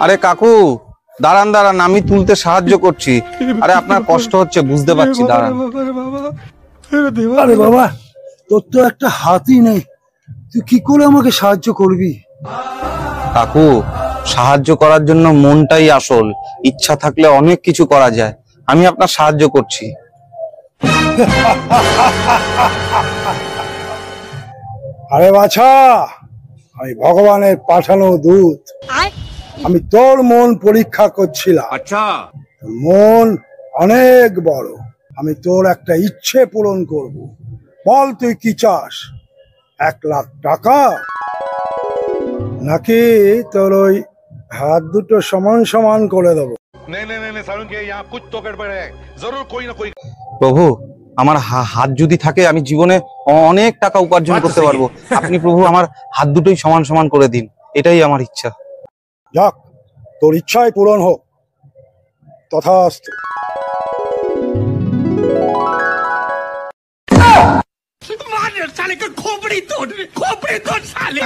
আরে কাকু, দাঁড়ান দাঁড়ান, আমি তুলতে সাহায্য করছি। আরে আপনার কষ্ট হচ্ছে বুঝতে পারছি, দাঁড়ান। আরে বাবা, তোর তো একটা হাতই নেই, তুই কি করে আমাকে সাহায্য করবি? কাকু, সাহায্য করার জন্য মনটাই আসল। ইচ্ছা থাকলে অনেক কিছু করা যায়। আমি আপনার সাহায্য করছি। আরে বাছা, আমি ভগবানের পাঠানো দূত। আমি তোর মন পরীক্ষা করছিলাম। अच्छा মন অনেক বড়, আমি তোর একটা ইচ্ছে পূরণ করব। বল তুই কি চাস? 1,00,000 টাকা, নাকি তোর ওই হাত দুটো সমান সমান করে দেবো? नहीं नहीं नहीं सारुण के यहाँ कुछ तो गड़बड़ है जरूर कोई ना कोई। প্রভু, আমার হাত যদি থাকে আমি জীবনে অনেক টাকা উপার্জন করতে পারবো। আপনি প্রভু আমার হাত দুটোই সমান সমান করে দিন, এটাই আমার ইচ্ছা। যাক, তোর ইচ্ছাই পূরণ হোক, তথাস্তু। मार साले का खोपड़ी तोड़ साले